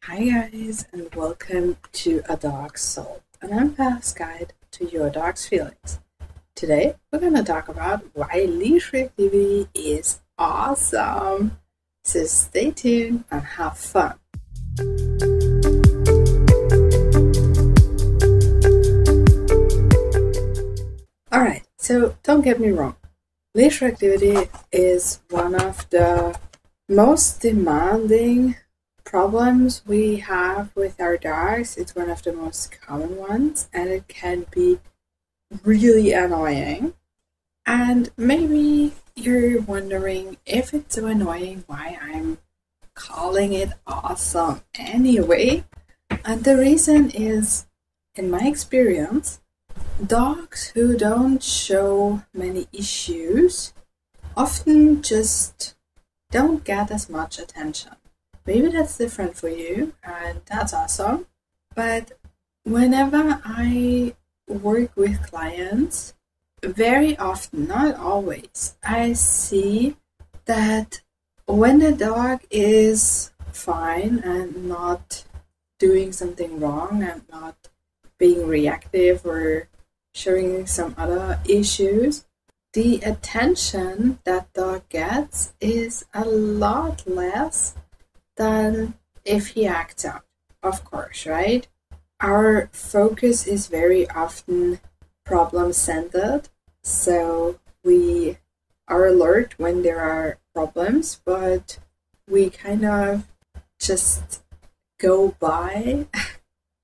Hi guys, and welcome to A Dog's Soul, an unpassed guide to your dog's feelings. Today, we're going to talk about why leash reactivity is awesome. So stay tuned and have fun. Alright, so don't get me wrong. Leash reactivity is one of the most demanding problems we have with our dogs. It's one of the most common ones, and it can be really annoying. And maybe you're wondering, if it's so annoying, why I'm calling it awesome anyway. And the reason is, in my experience, dogs who don't show many issues often just don't get as much attention. Maybe that's different for you, and that's awesome. But whenever I work with clients, very often, not always, I see that when the dog is fine and not doing something wrong and not being reactive or showing some other issues, the attention that dog gets is a lot less than if he acts out, of course, right? Our focus is very often problem-centered, so we are alert when there are problems, but we kind of just go by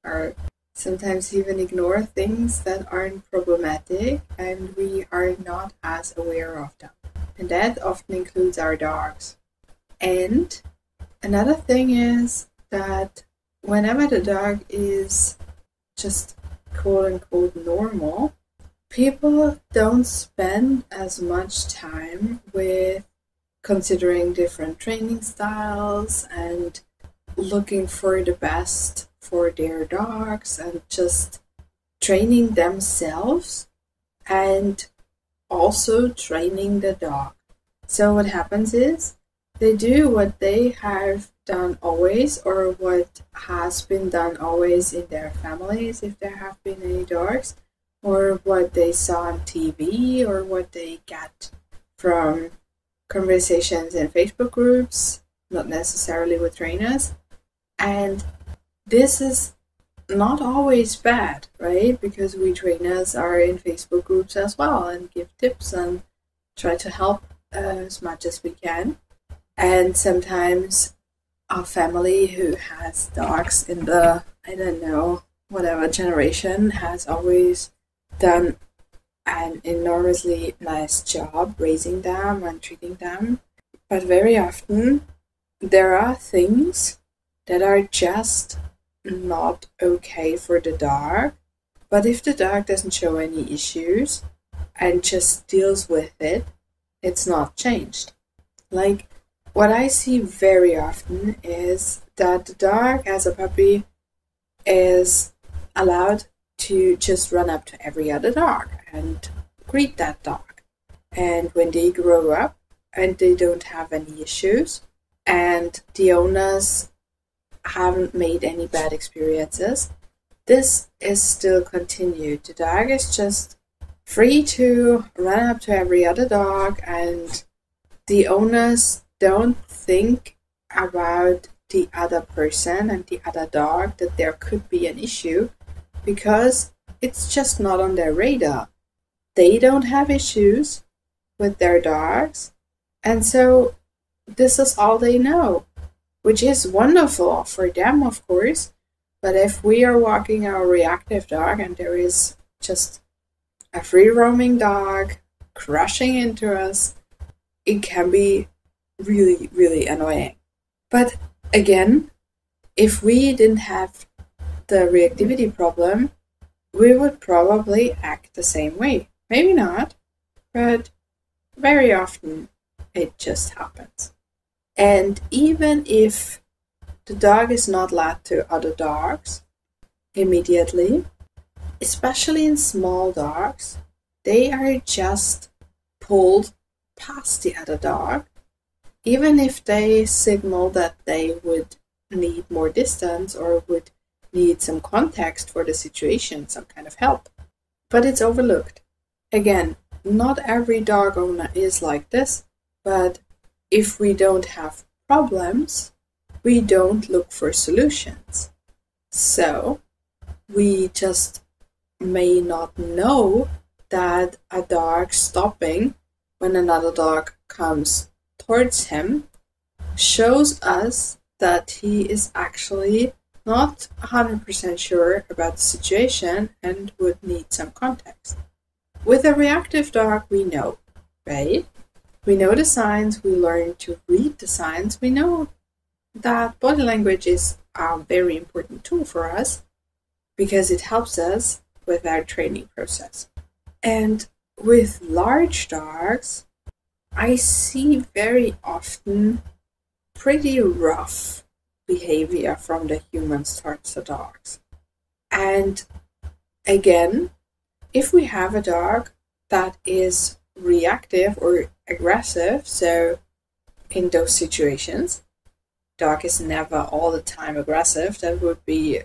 or sometimes even ignore things that aren't problematic, and we are not as aware of them. And that often includes our dogs. And another thing is that whenever the dog is just quote-unquote normal, people don't spend as much time with considering different training styles and looking for the best for their dogs and just training themselves and also training the dog. So what happens is, they do what they have done always, or what has been done always in their families, if there have been any dogs, or what they saw on TV, or what they get from conversations in Facebook groups, not necessarily with trainers. And this is not always bad, right? Because we trainers are in Facebook groups as well and give tips and try to help as much as we can. And sometimes our family who has dogs in the, I don't know, whatever generation has always done an enormously nice job raising them and treating them. But very often there are things that are just not okay for the dog. But if the dog doesn't show any issues and just deals with it, it's not changed. Like, what I see very often is that the dog as a puppy is allowed to just run up to every other dog and greet that dog. And when they grow up and they don't have any issues and the owners haven't made any bad experiences, this is still continued. The dog is just free to run up to every other dog, and the owners don't think about the other person and the other dog, that there could be an issue, because it's just not on their radar. They don't have issues with their dogs, and so this is all they know, which is wonderful for them, of course. But if we are walking our reactive dog and there is just a free-roaming dog crushing into us, it can be really, really annoying. But again, if we didn't have the reactivity problem, we would probably act the same way. Maybe not, but very often it just happens. And even if the dog is not led to other dogs immediately, especially in small dogs, they are just pulled past the other dog, even if they signal that they would need more distance or would need some context for the situation, some kind of help. But it's overlooked. Again, not every dog owner is like this, but if we don't have problems, we don't look for solutions. So we just may not know that a dog stopping when another dog comes towards him shows us that he is actually not 100% sure about the situation and would need some context. With a reactive dog, we know, right? We know the signs, we learn to read the signs, we know that body language is a very important tool for us because it helps us with our training process. And with large dogs, I see very often pretty rough behavior from the humans towards the dogs. And again, if we have a dog that is reactive or aggressive, so in those situations, dog is never all the time aggressive, that would be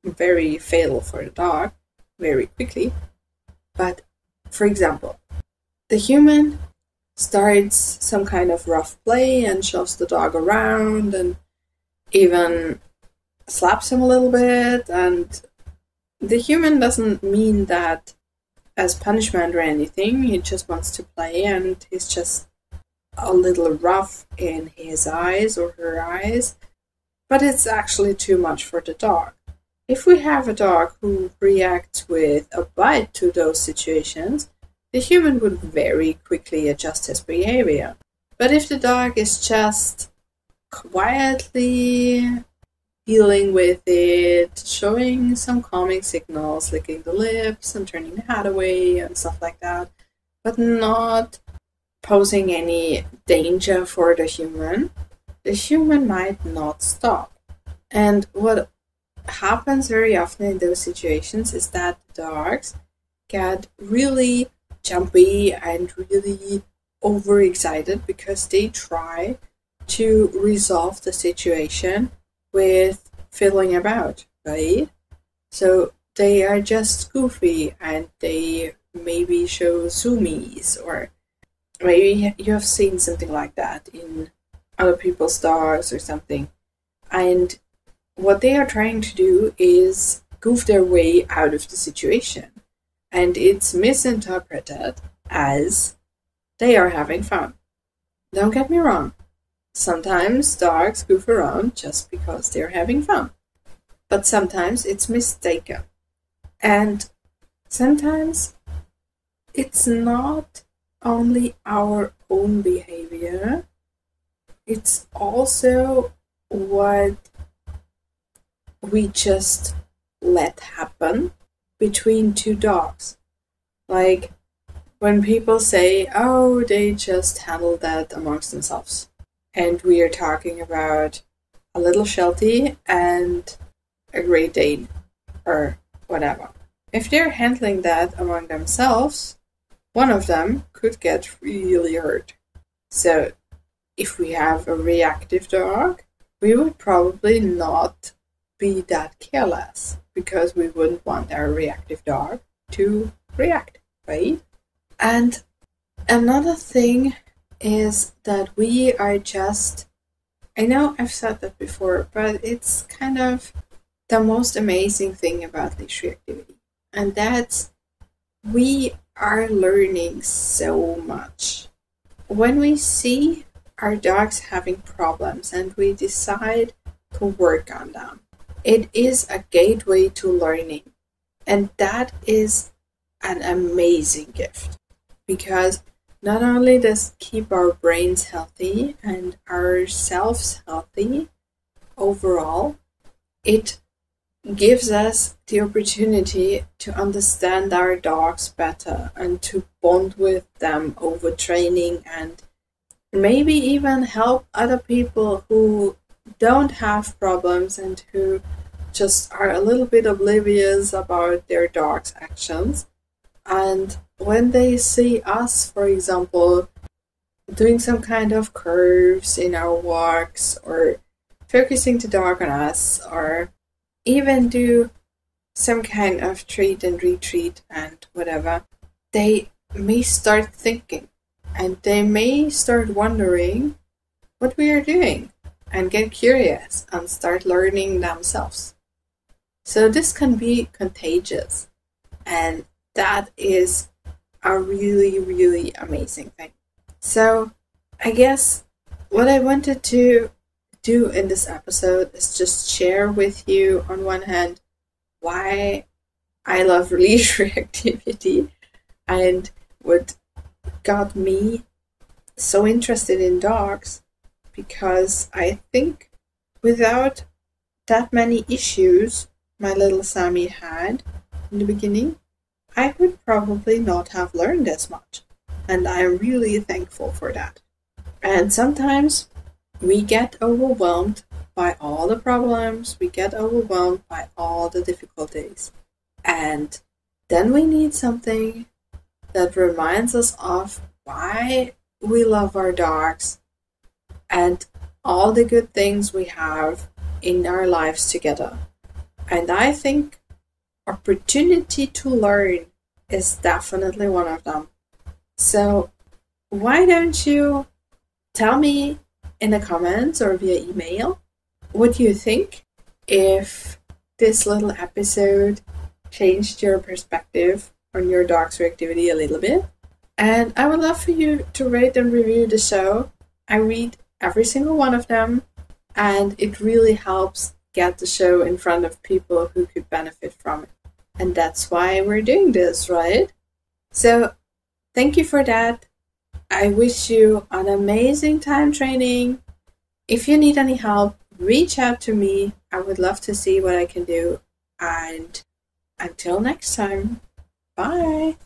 very fatal for the dog very quickly. But for example, the human starts some kind of rough play and shoves the dog around and even slaps him a little bit, and the human doesn't mean that as punishment or anything. He just wants to play and he's just a little rough in his eyes or her eyes, but it's actually too much for the dog. If we have a dog who reacts with a bite to those situations, the human would very quickly adjust his behavior. But if the dog is just quietly dealing with it, showing some calming signals, licking the lips and turning the head away and stuff like that, but not posing any danger for the human might not stop. And what happens very often in those situations is that dogs get really jumpy and really overexcited because they try to resolve the situation with fiddling about, right? So they are just goofy and they maybe show zoomies, or maybe you have seen something like that in other people's dogs or something. And what they are trying to do is goof their way out of the situation. And it's misinterpreted as they are having fun. Don't get me wrong. Sometimes dogs goof around just because they're having fun. But sometimes it's mistaken. And sometimes it's not only our own behavior, it's also what we just let happen between two dogs. Like when people say, oh, they just handle that amongst themselves. And we are talking about a little Sheltie and a Great Dane or whatever. If they're handling that among themselves, one of them could get really hurt. So if we have a reactive dog, we would probably not be that careless because we wouldn't want our reactive dog to react, right? And another thing is that we are just, I know I've said that before, but it's kind of the most amazing thing about leash reactivity. And that's we are learning so much. When we see our dogs having problems and we decide to work on them, it is a gateway to learning. And that is an amazing gift because not only does it keep our brains healthy and ourselves healthy overall, it gives us the opportunity to understand our dogs better and to bond with them over training and maybe even help other people who don't have problems and who just are a little bit oblivious about their dog's actions. And when they see us, for example, doing some kind of curves in our walks or focusing the dog on us, or even do some kind of treat and retreat and whatever, they may start thinking and they may start wondering what we are doing and get curious and start learning themselves. So this can be contagious, and that is a really, really amazing thing. So I guess what I wanted to do in this episode is just share with you, on one hand, why I love leash reactivity and what got me so interested in dogs, because I think without that many issues my little Sammy had in the beginning, I would probably not have learned as much. And I'm really thankful for that. And sometimes we get overwhelmed by all the problems, we get overwhelmed by all the difficulties. And then we need something that reminds us of why we love our dogs and all the good things we have in our lives together. And I think opportunity to learn is definitely one of them. So why don't you tell me in the comments or via email what you think, if this little episode changed your perspective on your dog's reactivity a little bit. And I would love for you to rate and review the show. I read every single one of them, and it really helps get the show in front of people who could benefit from it. And that's why we're doing this, right? So thank you for that. I wish you an amazing time training. If you need any help, reach out to me. I would love to see what I can do. And until next time, bye.